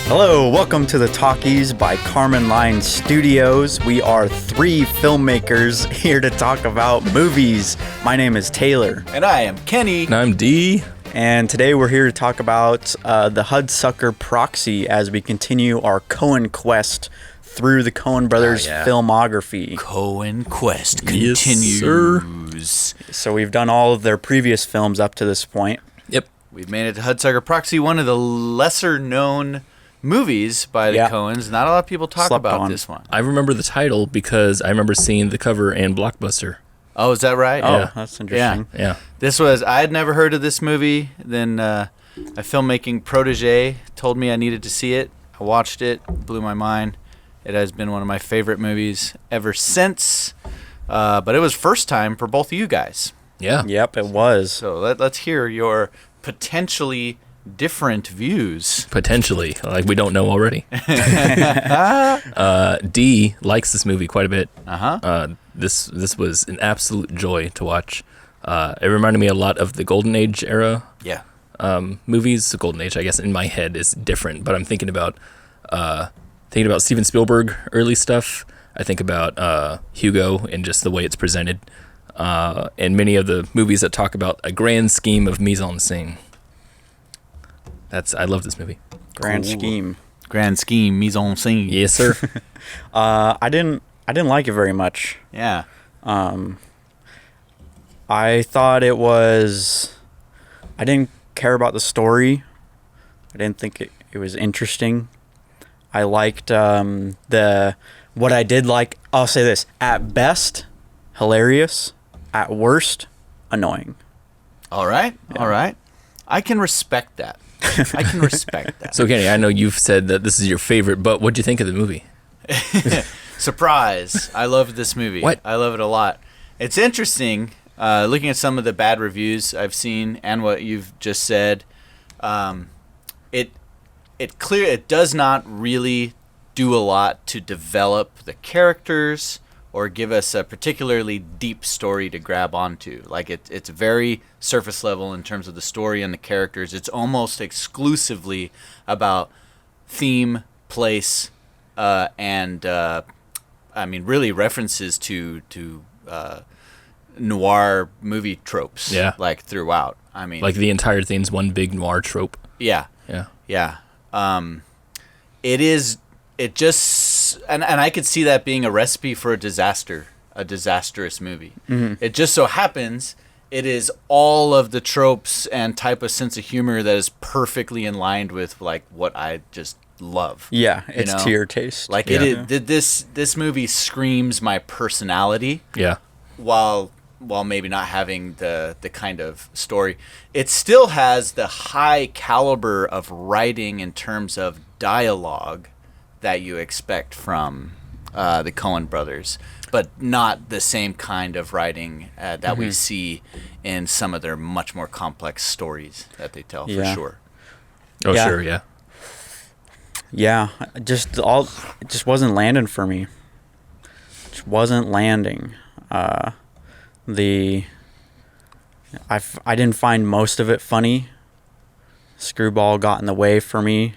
Hello, welcome to the Talkies by Karman Line Studios. We are three filmmakers here to talk about movies. My name is Taylor. And I am Kenny. And I'm D. And today we're here to talk about the Hudsucker Proxy as we continue our CoenQuest through the Coen brothers' filmography. CoenQuest continues. Yes, So we've done all of their previous films up to this point. Yep. We've made it to Hudsucker Proxy, one of the lesser known movies by the Coens. Not a lot of people talk about this one. I remember the title because I remember seeing the cover in Blockbuster. Oh, is that right? Oh, that's interesting. Yeah. I had never heard of this movie. Then a filmmaking protege told me I needed to see it. I watched it, blew my mind. It has been one of my favorite movies ever since. But it was first time for both of you guys. Yeah. Yep, it was. So let's hear your potentially different views. Potentially. Like we don't know already. D likes this movie quite a bit. This was an absolute joy to watch. It reminded me a lot of the Golden Age era movies. The Golden Age, I guess, in my head is different, but I'm thinking about Steven Spielberg early stuff. I think about Hugo and just the way it's presented, and many of the movies that talk about a grand scheme of mise en scène. I love this movie. Grand scheme, mise en scène. Yes, sir. I didn't like it very much. Yeah. I thought it was. I didn't care about the story. I didn't think it was interesting. I liked what I did like. I'll say this: at best, hilarious. At worst, annoying. All right. Yeah. All right. I can respect that. So, Kenny, I know you've said that this is your favorite, but what'd you think of the movie? Surprise. I love this movie. What? I love it a lot. It's interesting, looking at some of the bad reviews I've seen and what you've just said. It does not really do a lot to develop the characters or give us a particularly deep story to grab onto. Like it's very surface level in terms of the story and the characters. It's almost exclusively about theme, place, and really references to noir movie tropes. Yeah. Like throughout. I mean, like the entire thing's one big noir trope. Yeah. Yeah. Yeah. It just and I could see that being a recipe for a disastrous movie. Mm-hmm. It just so happens it is all of the tropes and type of sense of humor that is perfectly in line with like what I just love. Yeah, it's to your taste. Like this movie screams my personality. Yeah. While maybe not having the kind of story, it still has the high caliber of writing in terms of dialogue that you expect from the Coen brothers, but not the same kind of writing that we see in some of their much more complex stories that they tell, for sure. Oh, yeah. Sure, yeah. Yeah, it just wasn't landing for me. Just wasn't landing. I didn't find most of it funny. Screwball got in the way for me.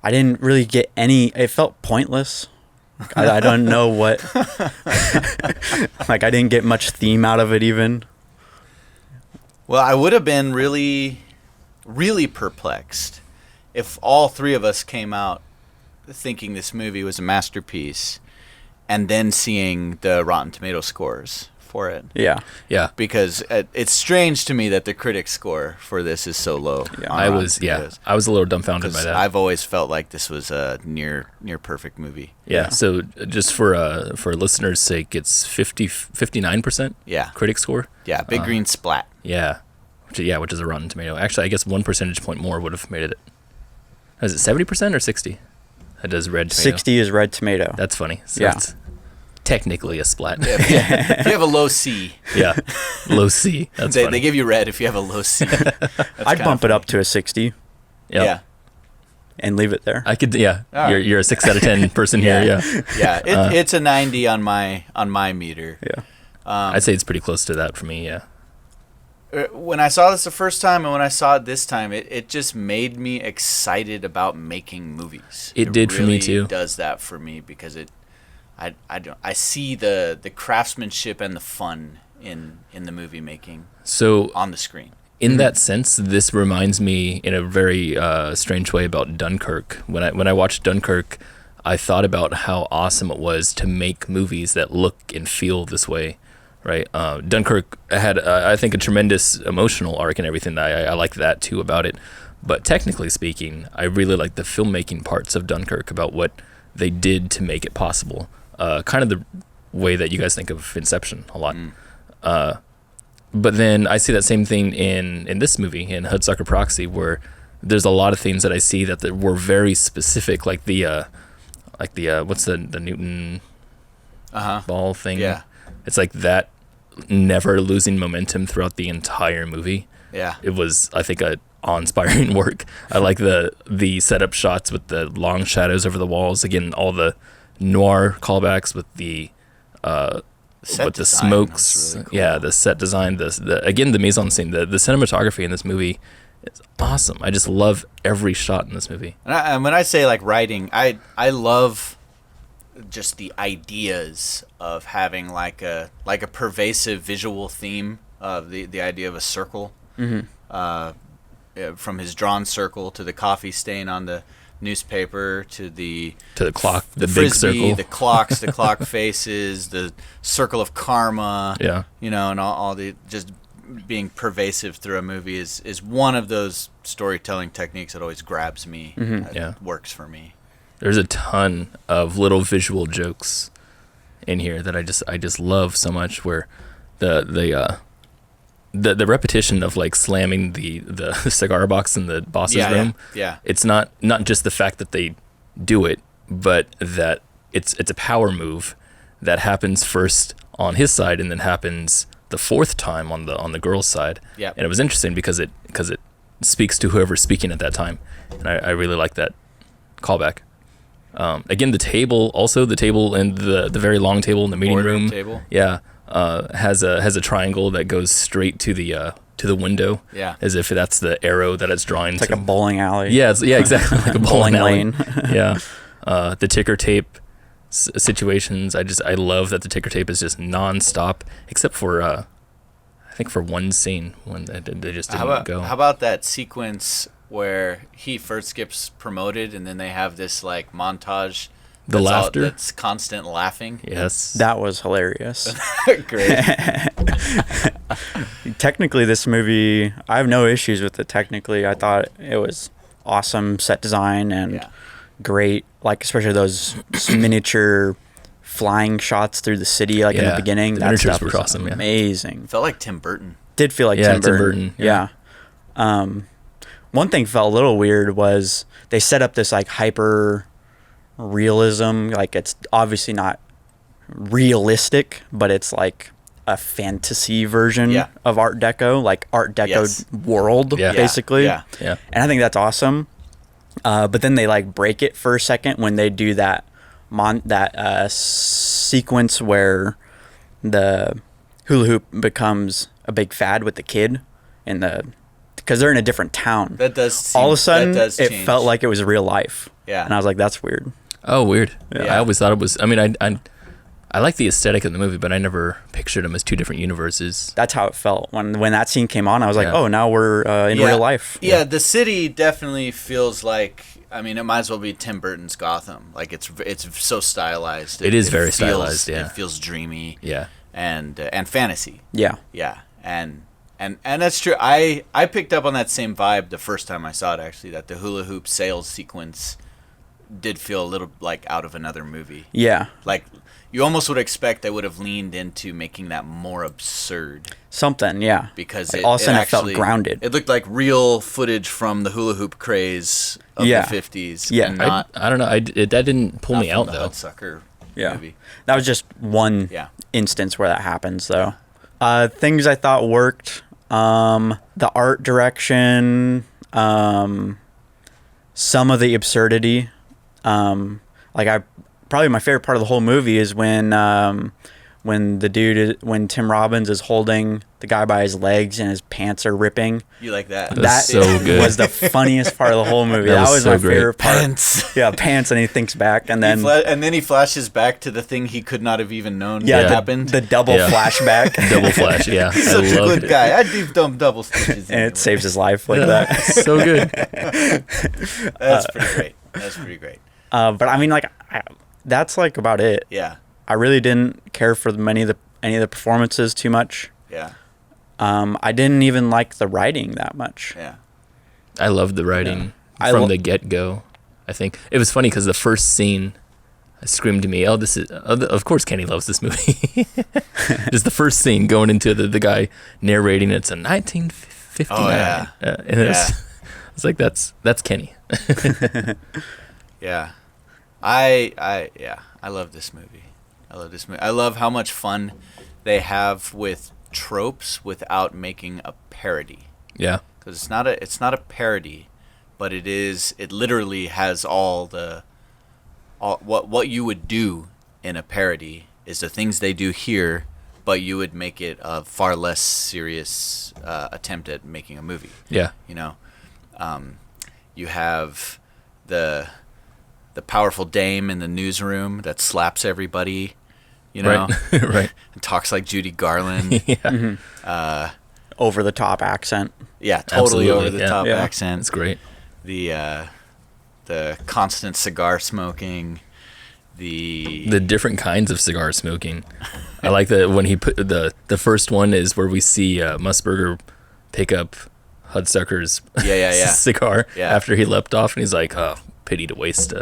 I didn't really get any. It felt pointless. I don't know what. Like I didn't get much theme out of it even. Well, I would have been really, really perplexed if all three of us came out thinking this movie was a masterpiece, and then seeing the Rotten Tomato scores for it. Yeah. Yeah. Because it's strange to me that the critic score for this is so low. Yeah. I was a little dumbfounded by that. I've always felt like this was a near perfect movie. Yeah. So just for listeners' sake, it's 59%. Yeah. Critic score. Yeah. Big green splat. Yeah. Which is a Rotten Tomato. Actually, I guess 1 percentage point more would have made it. Is it 70% or 60? That does red tomato. 60 is red tomato. That's funny. So it's technically a splat. Yeah, if you have a low C. Yeah, low C. That's funny. They give you red if you have a low C. I'd bump it up to a 60. Yep. Yeah. And leave it there. I could, yeah. Right. You're a 6 out of 10 person here, yeah. Yeah, it's a 90 on my meter. Yeah. I'd say it's pretty close to that for me, yeah. when I saw this the first time and when I saw it this time, it just made me excited about making movies. It did for me too. It does that for me because I see the craftsmanship and the fun in the movie making. So on the screen. In that sense, this reminds me in a very strange way about Dunkirk. When I watched Dunkirk, I thought about how awesome it was to make movies that look and feel this way, right? Dunkirk had, I think, a tremendous emotional arc and everything. I like that too about it. But technically speaking, I really like the filmmaking parts of Dunkirk about what they did to make it possible. Kind of the way that you guys think of Inception a lot. But then I see that same thing in this movie, in Hudsucker Proxy, where there's a lot of things that I see that were very specific, like the what's the Newton ball thing? Yeah. It's like that never losing momentum throughout the entire movie. Yeah. It was, I think, a awe-inspiring work. I like the setup shots with the long shadows over the walls. Again, all the noir callbacks with the smokes. Really cool. Yeah, the set design, again, the mise en scene, the cinematography in this movie is awesome. I just love every shot in this movie. And when I say like writing, I love just the ideas of having like a pervasive visual theme of the idea of a circle. From his drawn circle to the coffee stain on the newspaper to the clock, the big frisbee, circle, the clocks, the clock faces, the circle of karma. Yeah, and all the just being pervasive through a movie is one of those storytelling techniques that always grabs me. Works for me. There's a ton of little visual jokes in here that I just love so much. Where the repetition of like slamming the cigar box in the boss's room. Yeah. It's not just the fact that they do it, but that it's a power move that happens first on his side and then happens the fourth time on the girl's side. Yeah. And it was interesting because it speaks to whoever's speaking at that time. And I really like that callback. Again, the table and the very long table in the meeting room. Table. Yeah. Has a triangle that goes straight to the window. Yeah. As if that's the arrow that it's drawing It's to. like a bowling alley. Yeah, exactly. Like a bowling lane. Yeah. The ticker tape situations. I love that the ticker tape is just nonstop, except for I think for one scene when they just didn't go. How about that sequence where he first gets promoted and then they have this like montage? The laughter? That's constant laughing. Yes. That was hilarious. Great. Technically, this movie, I have no issues with it technically. I thought it was awesome set design and great, like especially those miniature flying shots through the city, like in the beginning. The miniatures were awesome. Amazing. Felt like Tim Burton. Did feel like Tim Burton. Yeah. One thing felt a little weird was they set up this like hyper realism, like it's obviously not realistic, but it's like a fantasy version of Art Deco, like Art Deco world, basically. Yeah. And I think that's awesome. But then they like break it for a second when they do that sequence where the hula hoop becomes a big fad with the kid because they're in a different town. That does seem, all of a sudden it change. Felt like it was real life. Yeah. And I was like, that's weird. Oh, weird. Yeah. I always thought it was. I mean, I like the aesthetic of the movie, but I never pictured them as two different universes. That's how it felt when that scene came on. I was like, oh, now we're in real life. Yeah, the city definitely feels like. I mean, it might as well be Tim Burton's Gotham. Like it's so stylized. It is very stylized. Yeah, it feels dreamy. Yeah, and fantasy. Yeah, and that's true. I picked up on that same vibe the first time I saw it. Actually, that the hula hoop sales sequence did feel a little like out of another movie. Yeah. Like you almost would expect they would have leaned into making that more absurd. Something, yeah. Because like all of a sudden it felt grounded. It looked like real footage from the hula hoop craze of the 50s. Yeah. And not, I don't know. That didn't pull me out, though. Hudsucker movie. That was just one instance where that happens, though. Things I thought worked. The art direction. Some of the absurdity. Probably my favorite part of the whole movie is when when when Tim Robbins is holding the guy by his legs and his pants are ripping. You like that? That was so good. Was the funniest part of the whole movie. That was so my great. favorite part. Pants. Yeah, pants, and he thinks back, and then he flashes back to the thing he could not have even known yeah, happened. The double flashback. Double flash, yeah. He's such a good guy. I do dumb double stitches. And it saves his life like that. So good. That's pretty great. That's pretty great. But I mean, like, that's like about it. Yeah. I really didn't care for any of the performances too much. Yeah. I didn't even like the writing that much. Yeah. I loved the writing from the get-go. I think it was funny because the first scene screamed to me, "Oh, this is of course Kenny loves this movie." Just the first scene going into the guy narrating. It's a 1959. Oh yeah. And it's like that's Kenny. Yeah. I love this movie. I love how much fun they have with tropes without making a parody. Yeah. Because it's not a parody, but it literally has what you would do in a parody is the things they do here, but you would make it a far less serious attempt at making a movie. Yeah. You know, you have the powerful dame in the newsroom that slaps everybody, you know, right. Right. and talks like Judy Garland. Yeah. Mm-hmm. Over the top accent. Yeah, totally Absolutely, over the top Yeah. accent. It's great. The constant cigar smoking. The different kinds of cigar smoking. I like that when he put the first one is where we see Musburger pick up Hudsucker's cigar after he leapt off, and he's like, "Oh, pity to waste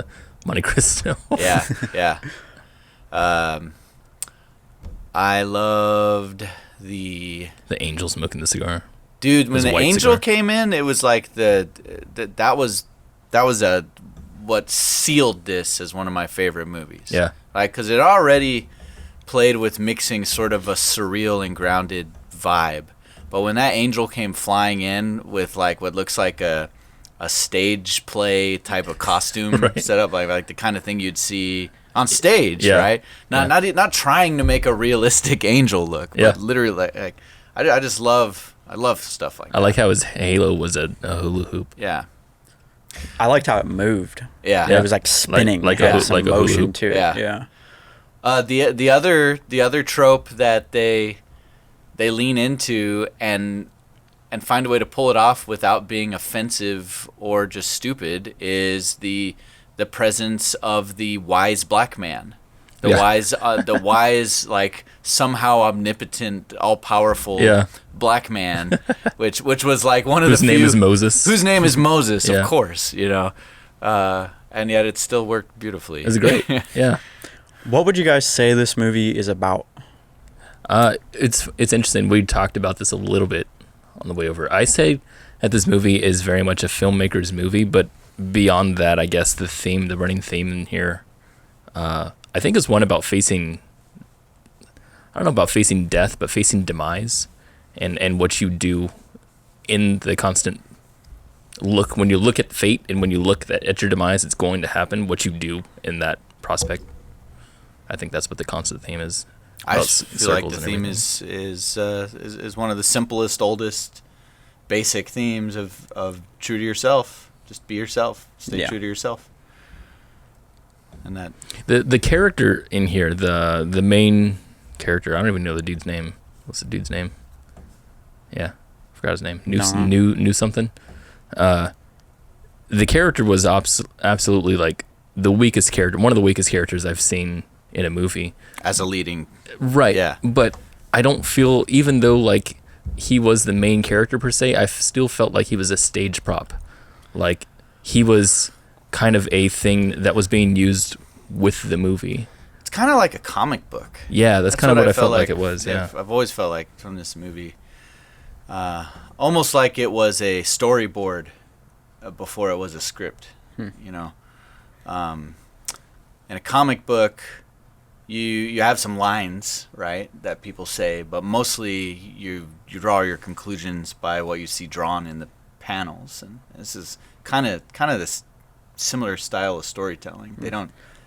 Monte Cristo." Yeah. I loved the angel smoking the cigar. Dude, when the angel cigar. came in, it was like that was what sealed this as one of my favorite movies. Yeah. Like, because it already played with mixing sort of a surreal and grounded vibe. But when that angel came flying in with like what looks like a stage play type of costume Right. set up, like the kind of thing you'd see on stage, Yeah. right? Not trying to make a realistic angel look, but literally like I just love stuff like that. I like how his halo was a hula hoop. Yeah. I liked how it moved. Yeah. It was like spinning. Like It had a some hula motion hoop. to it. Yeah. Yeah. The other trope that they lean into and find a way to pull it off without being offensive or just stupid is the presence of the wise black man. The wise, like somehow omnipotent, all powerful black man, which was like one of whose the few name is Moses. Whose name is Moses, Yeah. of course, you know, and yet it still worked beautifully. It's great. Yeah. What would you guys say this movie is about? It's interesting. We talked about this a little bit on the way over. I say that this movie is very much a filmmaker's movie, but beyond that, I guess the running theme in here, I think is one about facing, I don't know about facing death, but facing demise and what you do in the constant look, when you look at fate and when you look at your demise, it's going to happen, what you do in that prospect. I think that's what the constant theme is. I feel like the theme is one of the simplest, oldest, basic themes of true to yourself. Just be yourself. Stay true to yourself. And that the character in here, the main character, I don't even know the dude's name. What's the dude's name? Yeah, forgot his name. New something. The character was absolutely like the weakest character, one of the weakest characters I've seen in a movie. As a leading, right? Yeah, but I don't feel, even though like he was the main character per se, I still felt like he was a stage prop. Like he was kind of a thing that was being used with the movie. It's kind of like a comic book. Yeah, that's kind of what I felt like it was. Yeah, I've always felt like from this movie, almost like it was a storyboard before it was a script. You know, in a comic book, you have some lines, right, that people say, but mostly you draw your conclusions by what you see drawn in the panels, and this is kind of this similar style of storytelling.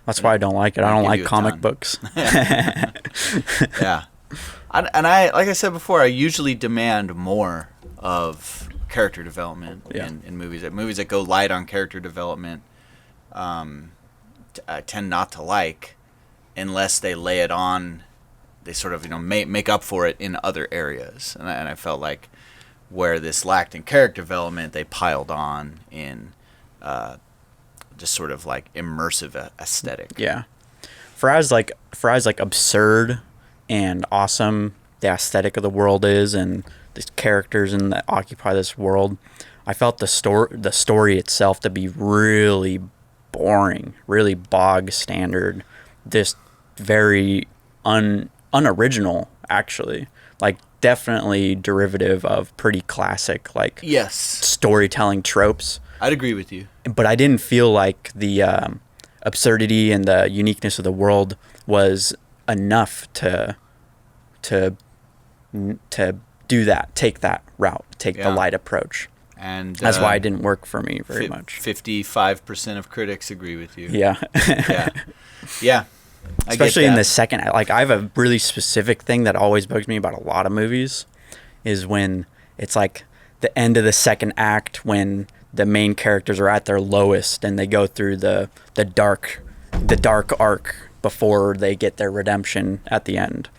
That's why I don't like it. I don't like comic books. Yeah. I like I said before, I usually demand more of character development in movies. Movies that go light on character development, I tend not to like unless they lay it on. They sort of make up for it in other areas, and I felt like where this lacked in character development, they piled on in just sort of like immersive aesthetic. Yeah, for as absurd and awesome the aesthetic of the world is, and these characters and that occupy this world, I felt the story itself to be really boring, really bog standard, just very unoriginal actually. Like definitely derivative of pretty classic storytelling tropes. I'd agree with you. But I didn't feel like the absurdity and the uniqueness of the world was enough to do that, take that route, the light approach. And that's why it didn't work for me very much. 55% of critics agree with you. Yeah. Yeah. Especially in the second, like I have a really specific thing that always bugs me about a lot of movies is when it's like the end of the second act when the main characters are at their lowest and they go through the dark arc before they get their redemption at the end.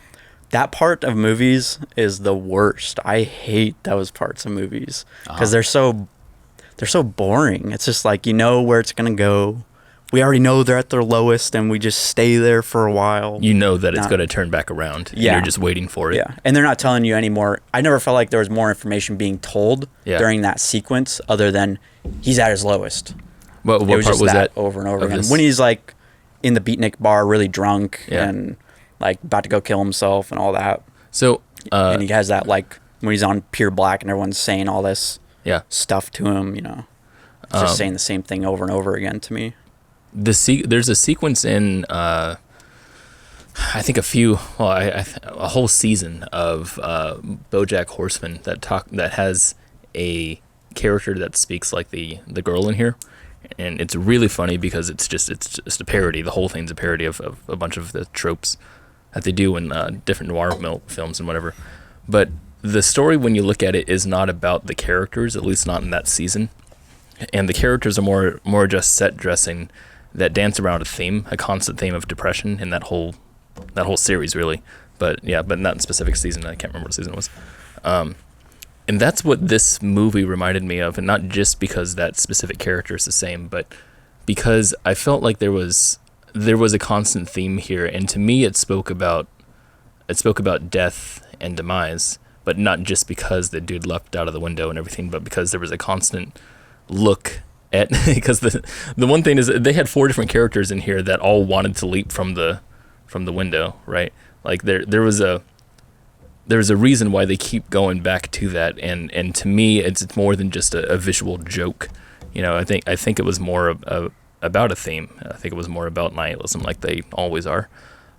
That part of movies is the worst. I hate those parts of movies because they're so boring. It's just like, where it's going to go. We already know they're at their lowest and we just stay there for a while. You know that it's going to turn back around. Yeah. And you're just waiting for it. Yeah. And they're not telling you anymore. I never felt like there was more information being told during that sequence other than he's at his lowest. What part was that? Over and over again. When he's like in the beatnik bar, really drunk and like about to go kill himself and all that. So, and he has that like when he's on Pure Black and everyone's saying all this stuff to him, just saying the same thing over and over again to me. There's a sequence in I think a whole season of BoJack Horseman that has a character that speaks like the girl in here, and it's really funny because it's just a parody. The whole thing's a parody of a bunch of the tropes that they do in different noir films and whatever. But the story, when you look at it, is not about the characters, at least not in that season. And the characters are more just set dressing that dance around a constant theme of depression in that whole series, really. But not in specific season. I can't remember what season it was. And that's what this movie reminded me of, and not just because that specific character is the same, but because I felt like there was a constant theme here, and to me it spoke about death and demise, but not just because the dude leapt out of the window and everything, but because there was a constant look at because the one thing is they had 4 different characters in here that all wanted to leap from the window, right? Like there was a reason why they keep going back to that, and to me it's more than just a visual joke. I think it was more about a theme. I think it was more about nihilism, like they always are.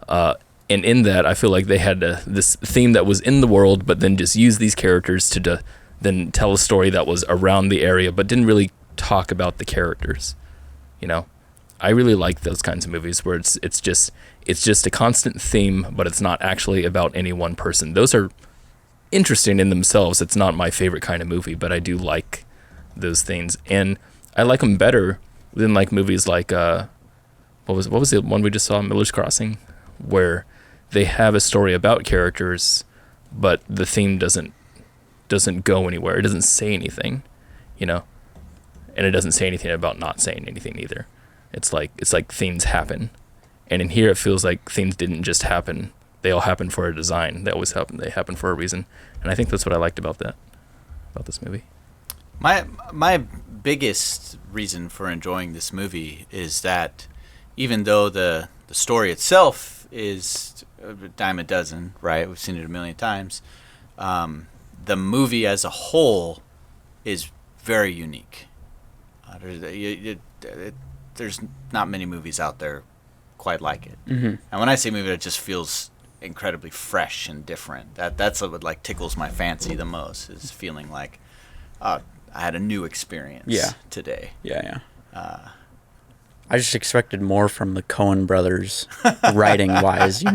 And in that, I feel like they had this theme that was in the world, but then just used these characters to then tell a story that was around the area, but didn't really talk about the characters. I really like those kinds of movies where it's just a constant theme, but it's not actually about any one person. Those are interesting in themselves. It's not my favorite kind of movie, but I do like those things, and I like them better than like movies like what was the one we just saw, Miller's Crossing, where they have a story about characters, but the theme doesn't go anywhere. It doesn't say anything, and it doesn't say anything about not saying anything either. It's like things happen, and in here it feels like things didn't just happen. They all happen for a design. They always happen. They happen for a reason, and I think that's what I liked about this movie. My biggest reason for enjoying this movie is that even though the story itself is a dime a dozen, right? We've seen it a million times. The movie as a whole is very unique. There's not many movies out there quite like it. Mm-hmm. And when I say movie, it just feels incredibly fresh and different. That's what like tickles my fancy the most, is feeling like I had a new experience today. Yeah. I just expected more from the Coen brothers, writing wise. I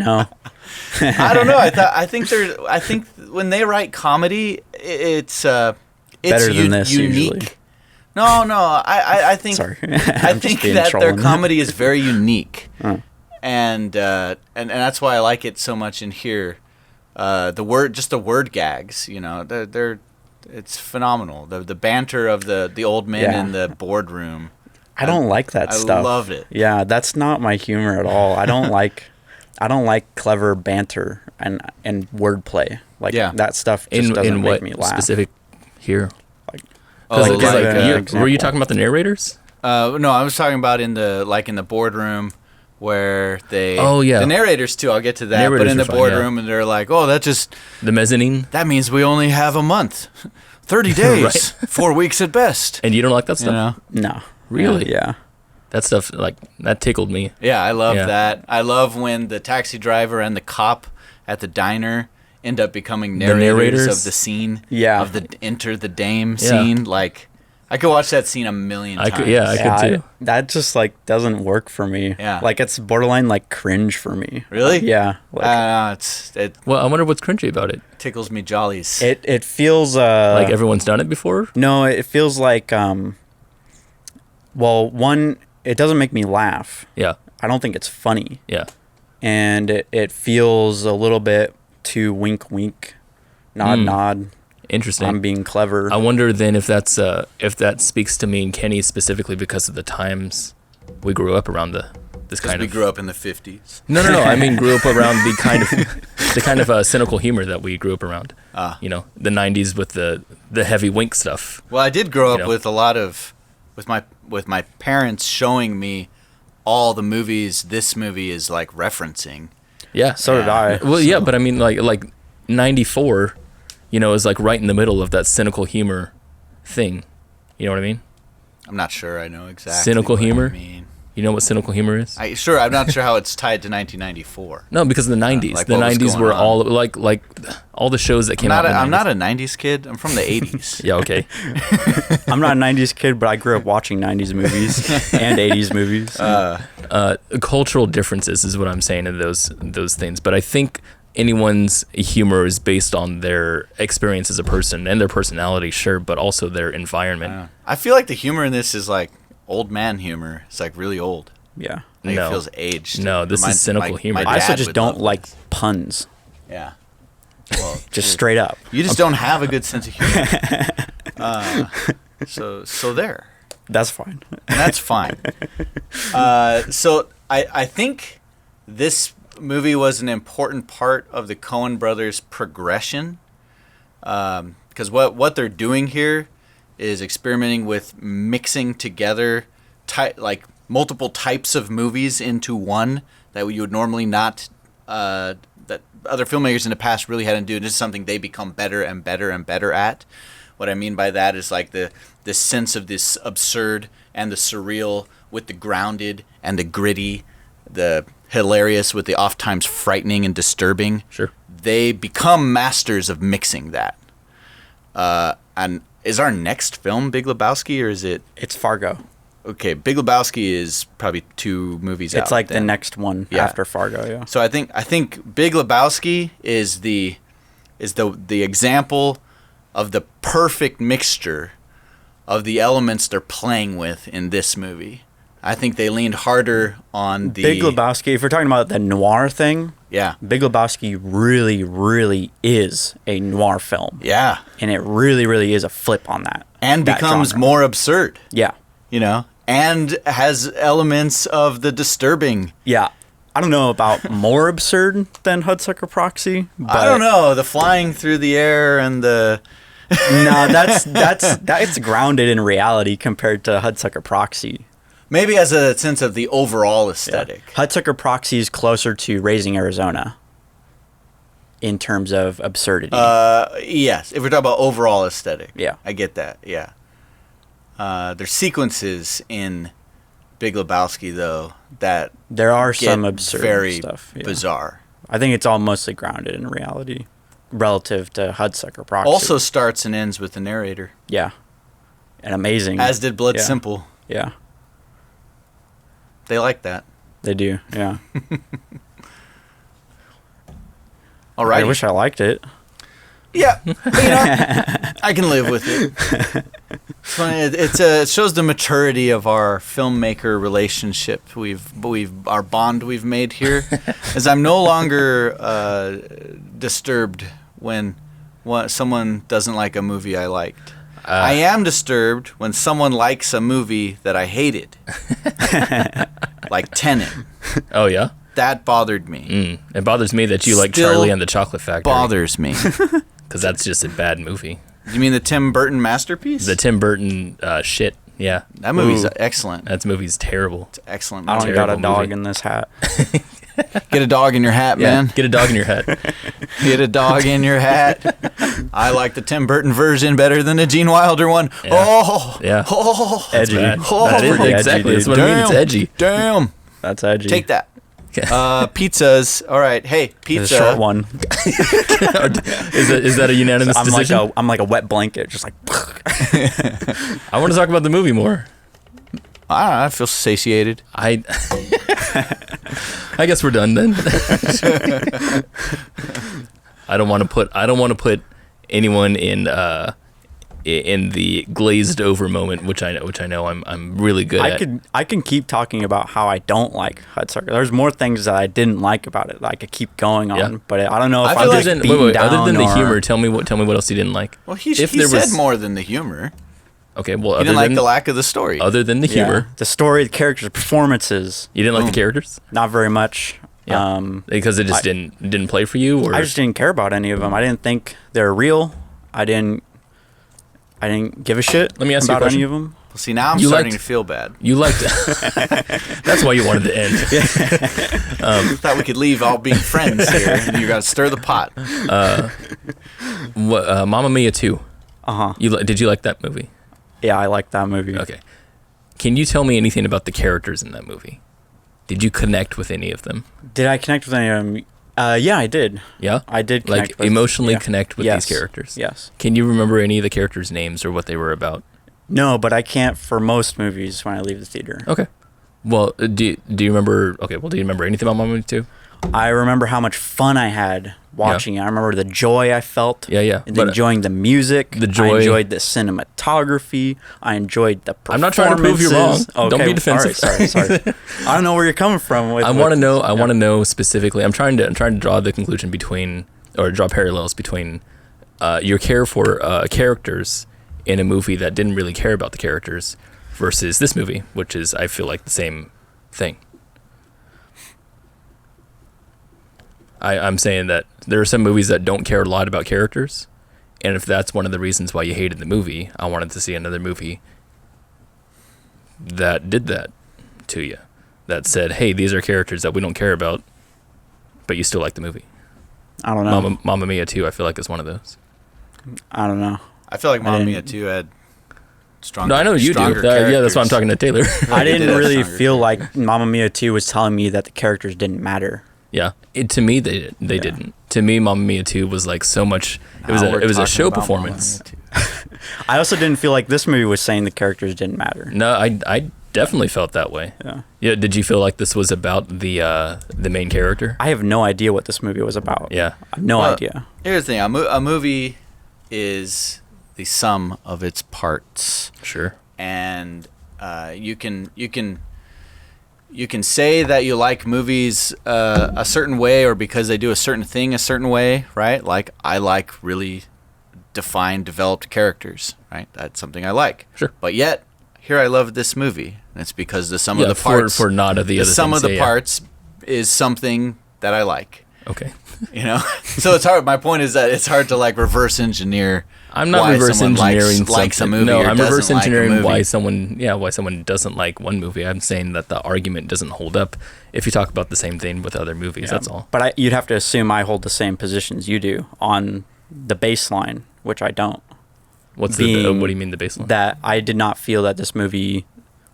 don't know. I think when they write comedy, it's better than this unique. Usually. No. I think Sorry. I think that their comedy is very unique, and that's why I like it so much in here. The word gags, it's phenomenal. The banter of the old men in the boardroom. I don't like that stuff. I loved it. Yeah, that's not my humor at all. I don't like clever banter and wordplay. That stuff just doesn't make me laugh. Specific here? Were you talking about the narrators? No, I was talking about in the boardroom where they. Oh yeah. The narrators too. I'll get to that. Narrators but in the boardroom, and they're like, "Oh, that just the mezzanine. That means we only have a month, 30 days, right? 4 weeks at best." And you don't like that stuff? No. Really? Yeah. That stuff that tickled me. Yeah, I love that. I love when the taxi driver and the cop at the diner end up becoming narrators of the scene. Yeah. Of the enter the dame scene. Like, I could watch that scene a million times. I could too. That just doesn't work for me. Yeah. It's borderline cringe for me. Really? Yeah. Well, I wonder what's cringy about it. Tickles me jollies. It feels like everyone's done it before? No, it feels like one, it doesn't make me laugh. Yeah. I don't think it's funny. Yeah. And it feels a little bit too wink wink, nod. Interesting. I'm being clever. I wonder then if that speaks to me and Kenny specifically because of the times we grew up around this kind of. We grew up in the 50s. No. I mean, grew up around the kind of cynical humor that we grew up around. The 90s with the heavy wink stuff. Well, I did grow up with a lot of with my parents showing me all the movies this movie is referencing. Yeah, so did I. Well, yeah, but I mean like 94. Is right in the middle of that cynical humor thing. You know what I mean? I'm not sure I know exactly cynical what humor? You mean. You know what cynical humor is? I'm not sure how it's tied to 1994. No, because of the 90s. The 90s were all like all the shows that came out. I'm not a 90s kid. I'm from the 80s. Yeah, okay. I'm not a 90s kid, but I grew up watching 90s movies and 80s movies. Cultural differences is what I'm saying in those things. But I think anyone's humor is based on their experience as a person and their personality, sure, but also their environment. I feel like the humor in this is old man humor. It's really old. Yeah. It feels aged. No, this is cynical humor. I also just don't like puns. Yeah. Well, just straight up. You just don't have a good sense of humor. So there. That's fine. That's fine. So I think this movie was an important part of the Coen brothers' progression, because what they're doing here is experimenting with mixing together multiple types of movies into one that you would normally not that other filmmakers in the past really hadn't done. This is something they become better and better and better at. What I mean by that is the sense of this absurd and the surreal with the grounded and the gritty, the hilarious with the oft-times frightening and disturbing. Sure. They become masters of mixing that. And is our next film Big Lebowski, or is it? It's Fargo. Okay, Big Lebowski is probably 2 movies out. It's the next one after Fargo, yeah. So I think Big Lebowski is the example of the perfect mixture of the elements they're playing with in this movie. I think they leaned harder on the Big Lebowski. If we're talking about the noir thing, yeah, Big Lebowski really, really is a noir film. Yeah, and it really, really is a flip on that, and becomes genre. More absurd. Yeah, and has elements of the disturbing. Yeah, I don't know about more absurd than Hudsucker Proxy. But I don't know, the flying through the air and the. No, that's grounded in reality compared to Hudsucker Proxy. Maybe as a sense of the overall aesthetic. Yeah. Hudsucker Proxy is closer to Raising Arizona in terms of absurdity. Yes, if we're talking about overall aesthetic. Yeah. I get that, yeah. There's sequences in Big Lebowski, though, that there are some absurd very stuff. Yeah. Bizarre. I think it's all mostly grounded in reality relative to Hudsucker Proxy. Also starts and ends with the narrator. Yeah. And amazing. As did Blood Simple. Yeah. They like that. They do, yeah. All right. I wish I liked it. Yeah, I can live with it. It's funny. It shows the maturity of our filmmaker relationship. Our bond we've made here, as I'm no longer disturbed when someone doesn't like a movie I liked. I am disturbed when someone likes a movie that I hated, like Tenet. Oh yeah. That bothered me. It bothers me that you like Charlie and the Chocolate Factory. Bothers me. Because that's just a bad movie. You mean the Tim Burton masterpiece? The Tim Burton shit, yeah. That movie's excellent. That movie's terrible. It's excellent. I don't got a dog in this hat. Get a dog in your hat, man. Get a dog in your hat. Get a dog in your hat. I like the Tim Burton version better than the Gene Wilder one. Yeah. Oh, yeah. Oh, Edgy. That is pretty exactly. edgy, That's what I mean. It's edgy. Damn. That's edgy. Take that. Pizzas. All right. Hey, pizza. It's a short one. Is that a unanimous decision? I'm like a wet blanket, just like. I want to talk about the movie more. I don't know. I feel satiated. I guess we're done then. I don't want to put anyone in the glazed over moment, which I know I'm really good at. I can keep talking about how I don't like Hudsucker. There's more things that I didn't like about it that I could keep going on, but I don't know if other than the humor, tell me what else you didn't like. Well, he said more than the humor. Okay, well, you didn't like the lack of the story. Other than the humor, the story, the characters, performances. You didn't like the characters? Not very much. Yeah. Because it just didn't play for you, or I just didn't care about any of them. I didn't think they're real. I didn't give a shit Let me ask about you a any of them. Well, see, now I'm starting to feel bad. You liked it. That's why you wanted to end. Thought we could leave all being friends here, and you got to stir the pot. Mamma Mia 2. Uh-huh. Did you like that movie? Yeah, I liked that movie. Okay. Can you tell me anything about the characters in that movie? Did you connect with any of them? Did I connect with any of them? Yeah, I did. Yeah? I did connect like emotionally connect with these characters? Yes. Can you remember any of the characters' names or what they were about? No, but I can't for most movies when I leave the theater. Okay. Well, do you remember... Okay, well, do you remember anything about Mamma Mia 2? I remember how much fun I had watching it. I remember the joy I felt. Yeah. And enjoying the music. The joy. I enjoyed the cinematography. I enjoyed the performances. I'm not trying to prove you wrong. Okay. Don't be defensive. Sorry. I don't know where you're coming from. I want to know specifically. I'm trying to draw the conclusion between, or draw parallels between, your care for characters in a movie that didn't really care about the characters versus this movie, which is, I feel like, the same thing. I'm saying that there are some movies that don't care a lot about characters, and if that's one of the reasons why you hated the movie, I wanted to see another movie that did that to you, that said, hey, these are characters that we don't care about, but you still like the movie. I don't know. Mamma Mia 2, I feel like, is one of those. I don't know. I feel like Mamma Mia 2 had stronger. No, I know you do. Yeah, that's why I'm talking to Taylor. I didn't really feel like Mamma Mia 2 was telling me that the characters didn't matter. Yeah, to me they didn't. To me, Mamma Mia 2 was like so much. It was a show performance. I also didn't feel like this movie was saying the characters didn't matter. No, I definitely felt that way. Yeah. Yeah. Did you feel like this was about the main character? I have no idea what this movie was about. Yeah. I have no idea. Here's the thing: a movie is the sum of its parts. Sure. And you can say that you like movies a certain way, or because they do a certain thing a certain way, right? Like, I like really defined, developed characters, right? That's something I like. Sure. But yet, here I love this movie. And it's because the sum of the parts. For not of the other sum things, of the parts is something that I like. Okay. You know, so it's hard. My point is that it's hard to like reverse engineer. I'm not reverse engineering likes a movie. No, or I'm reverse doesn't engineering like a movie. why someone doesn't like one movie. I'm saying that the argument doesn't hold up if you talk about the same thing with other movies. Yeah. That's all. But you'd have to assume I hold the same positions you do on the baseline, which I don't. What do you mean the baseline? That I did not feel that this movie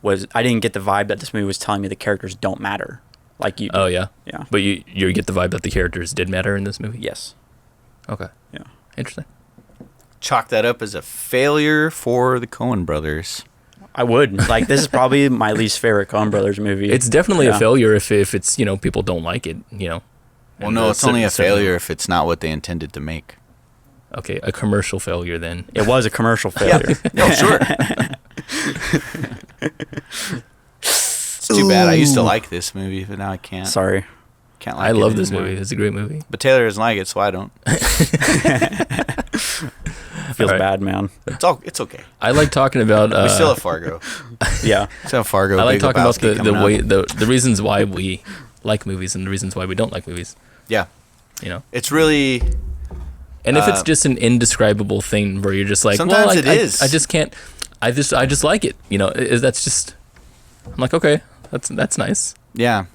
was. I didn't get the vibe that this movie was telling me the characters don't matter. Like you. Oh yeah. Yeah. But you get the vibe that the characters did matter in this movie? Yes. Okay. Yeah. Interesting. Chalk that up as a failure for the Coen brothers. I would. Like, this is probably my least favorite Coen Brothers movie. It's definitely a failure if it's, people don't like it, Well, no, it's only a failure if it's not what they intended to make. Okay, a commercial failure then. It was a commercial failure. No, sure. It's too bad. I used to like this movie, but now I can't. Sorry. Can't like I it love this anymore. movie. It's a great movie. But Taylor doesn't like it, so I don't. Feels Right. bad, man. It's okay. I like talking about. We still have Fargo. Yeah. Still have Fargo. I like Big talking about Lebowski the coming way up. the reasons why we like movies and the reasons why we don't like movies. Yeah. You know, It's really. and if it's just an indescribable thing where you're just like, Sometimes well, it is. I just can't. I just like it. That's just. I'm like, okay, that's nice. Yeah.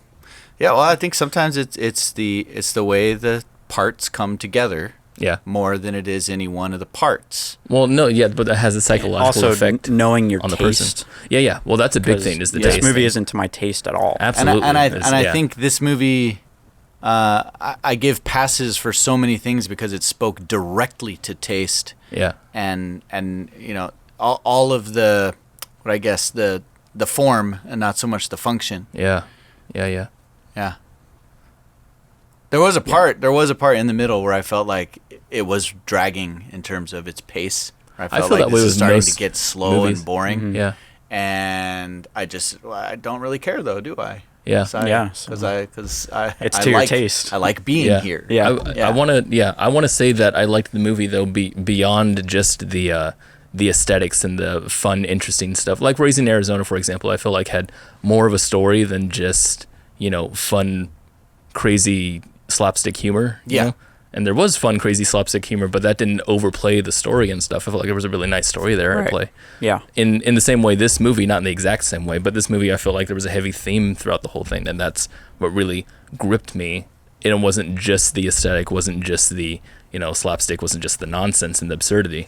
Yeah. Well, I think sometimes it's the way the parts come together. Yeah. More than it is any one of the parts. Well, no, yeah, but that has a psychological Also, effect knowing your on the taste. person. Yeah. Well, that's a big thing. Is the taste. This movie thing. isn't to my taste at all. Absolutely. And I think this movie, I give passes for so many things because it spoke directly to taste. Yeah. And all of the, what I guess the form and not so much the function. Yeah. Yeah. There was a part in the middle where I felt like it was dragging in terms of its pace. I felt feel like that way this is with starting most to get slow movies. and boring. Mm-hmm. Yeah. And I don't really care though, do I? Yeah. Because It's to your taste. I like being here. Yeah. I want to say that I liked the movie though beyond just the aesthetics and the fun, interesting stuff. Like Raising Arizona, for example, I feel like had more of a story than just fun, crazy slapstick humor. you Yeah. know? And there was fun, crazy slapstick humor, but that didn't overplay the story and stuff. I felt like there was a really nice story there at play. Yeah. In the same way, this movie, not in the exact same way, but this movie, I feel like there was a heavy theme throughout the whole thing, and that's what really gripped me. And it wasn't just the aesthetic, wasn't just the slapstick, wasn't just the nonsense and the absurdity.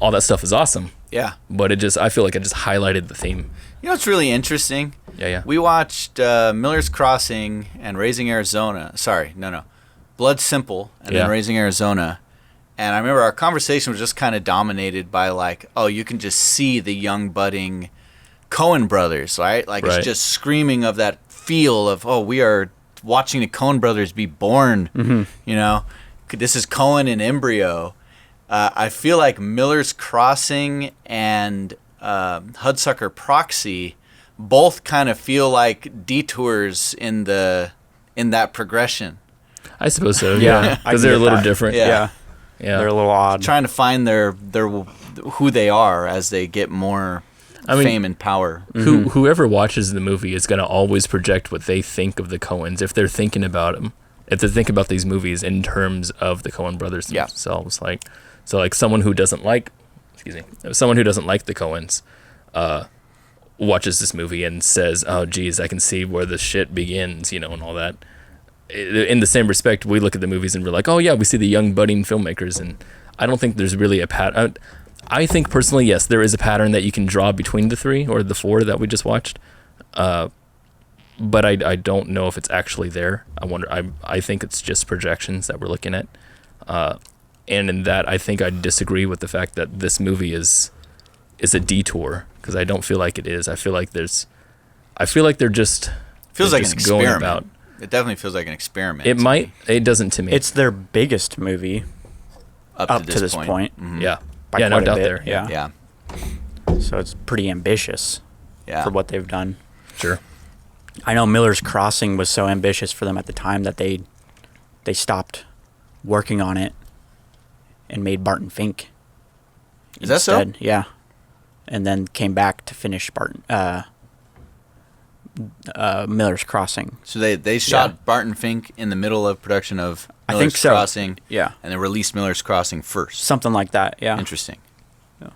All that stuff is awesome. Yeah. But I feel like it just highlighted the theme. You know what's really interesting? Yeah. We watched Miller's Crossing and Raising Arizona. Sorry, no. Blood Simple and then Raising Arizona. And I remember our conversation was just kind of dominated by like, oh, you can just see the young budding Coen brothers, right? Like it's just screaming of that feel of, oh, we are watching the Coen brothers be born. Mm-hmm. This is Coen in embryo. I feel like Miller's Crossing and Hudsucker Proxy both kind of feel like detours in that progression. I suppose so. Yeah. Because they're a little different. Yeah. They're a little odd. Trying to find their who they are as they get more fame and power. Whoever watches the movie is going to always project what they think of the Coens if they're thinking about them. If they think about these movies in terms of the Coen brothers themselves, like someone who doesn't like, someone who doesn't like the Coens, watches this movie and says, "Oh, geez, I can see where the shit begins," and all that. In the same respect, we look at the movies and we're like, "Oh yeah, we see the young budding filmmakers," and I don't think there's really a pattern. I think personally, yes, there is a pattern that you can draw between the three or the four that we just watched. But I don't know if it's actually there. I think it's just projections that we're looking at. And in that, I think I disagree with the fact that this movie is a detour, because I don't feel like it is. I feel like they're just Feels they're like an just going experiment. about. It definitely feels like an experiment. It might. It doesn't to me. It's their biggest movie up to this point. Mm-hmm. Yeah. By Yeah, no quite a doubt bit, there. Yeah. So it's pretty ambitious for what they've done. Sure. I know Miller's Crossing was so ambitious for them at the time that they stopped working on it and made Barton Fink. Is that so? Yeah. And then came back to finish Miller's Crossing. So they shot Barton Fink in the middle of production of I Miller's think so. Crossing. Yeah. And then released Miller's Crossing first. Something like that, yeah. Interesting. Yeah.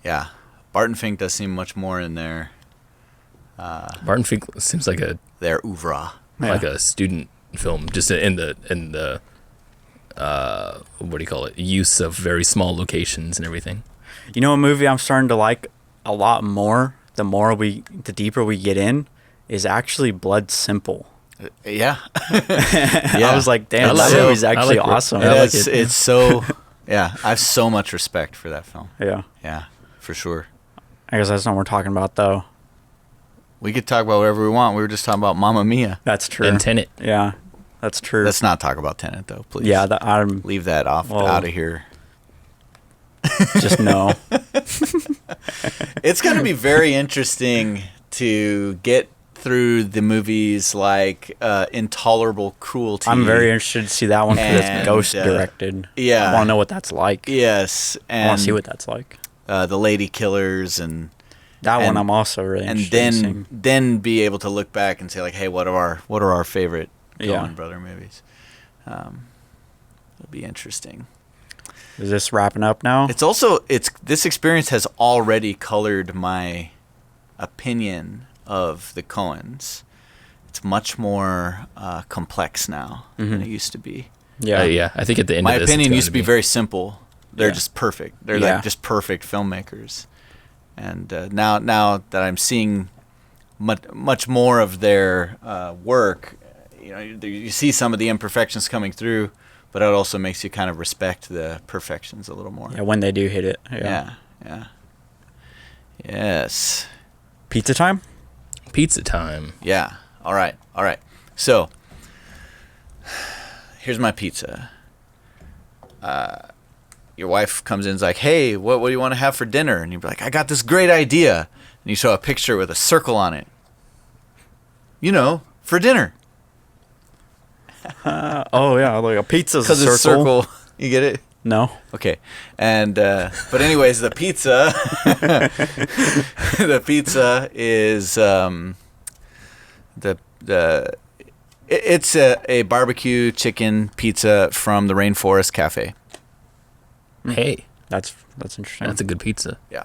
Yeah. Barton Fink does seem much more in their Barton Fink seems like their oeuvre. like a student film, just in the what do you call it? Use of very small locations and everything. You know, a movie I'm starting to like a lot more, the deeper we get in, is actually Blood Simple. Yeah. I was like, damn, That's that movie's actually I like it. awesome. I like it. It's so, yeah, I have so much respect for that film. Yeah. Yeah, for sure. I guess that's not what we're talking about, though. We could talk about whatever we want. We were just talking about Mamma Mia. That's true. And Tenet. Yeah, that's true. Let's not talk about Tenet, though, please. Yeah, leave that out of here. Just no. It's going to be very interesting to get through the movies like Intolerable Cruelty. I'm very interested to see that one because it's Ghost directed. Yeah. I want to know what that's like. Yes. And I want to see what that's like. The Lady Killers and that one I'm also really interested in seeing. Then be able to look back and say like, hey, what are our favorite Coen brother movies? It'll be interesting. Is this wrapping up now? This experience has already colored my opinion of the Coens. It's much more complex now than it used to be. Yeah. I think at the end my of this, opinion used to be very simple. They're just perfect. They're Yeah. like just perfect filmmakers. And now that I'm seeing much more of their work, you see some of the imperfections coming through, but it also makes you kind of respect the perfections a little more. Yeah, when they do hit it. Yeah. Yes. Pizza time? Pizza time. Yeah. All right. So, here's my pizza. Your wife comes in and is like, hey, what do you want to have for dinner? And you're like, I got this great idea. And you show a picture with a circle on it. For dinner. Like a pizza's a circle. Because it's circle. You get it? No. Okay. And but anyways, the pizza the pizza is it's a barbecue chicken pizza from the Rainforest Cafe. Hey, that's interesting. that's a good pizza. Yeah.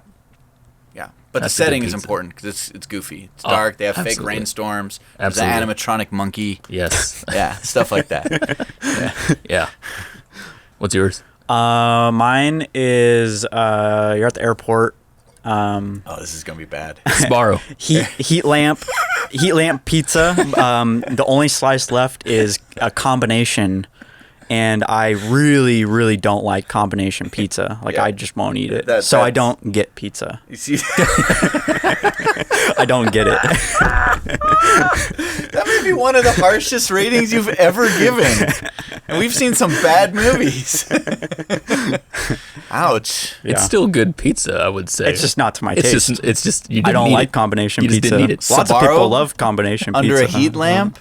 But That's the a good setting is pizza. important because it's goofy. It's dark. They have fake absolutely. rainstorms. There's Absolutely. an animatronic monkey. Yes. Yeah, stuff like that. Yeah. What's yours? Mine is you're at the airport. Oh, this is gonna be bad. Sbarro. Heat lamp pizza. The only slice left is a combination, and I really, really don't like combination pizza. Like I just won't eat it. So I don't get pizza. You see, I don't get it. that may be one of the harshest ratings you've ever given, and we've seen some bad movies. Ouch. It's still good pizza, I would say. It's just not to my taste. It's just you didn't I don't need like it. combination You just pizza. didn't need it. Lots of Sbarro people love combination Under pizza. a heat lamp?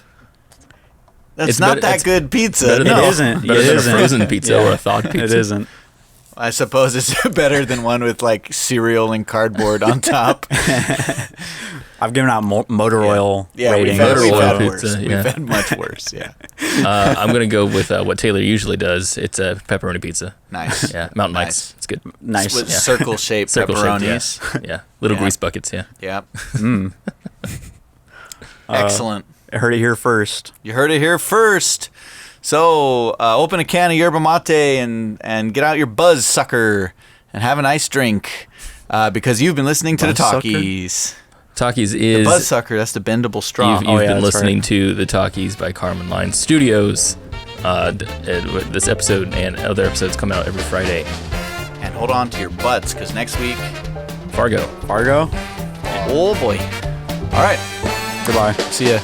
That's It's not better- that it's good pizza. It No. isn't. Better It than isn't. a frozen pizza or a thawed pizza. It isn't. I suppose it's better than one with like cereal and cardboard on top. I've given out motor oil ratings. We've Motor had oil worse. pizza, We've yeah. had much worse. Yeah. I'm going to go with what Taylor usually does. It's a pepperoni pizza. Nice. Yeah, Mountain Nice. Lights. It's good. Nice. With Yeah. circle-shaped Circle-shaped, pepperonis. Yeah. Little Yeah. grease buckets, yeah. Yep. Excellent. I heard it here first. You heard it here first. So open a can of yerba mate and get out your buzz sucker and have a nice drink because you've been listening to the Buzz sucker? Talkies. Talkies is... Buzz sucker, that's the bendable straw. You've been that's listening right. to the Talkies by Karman Line Studios. This episode and other episodes come out every Friday. And hold on to your butts because next week, Fargo. Fargo? oh boy. All right. Goodbye. See ya.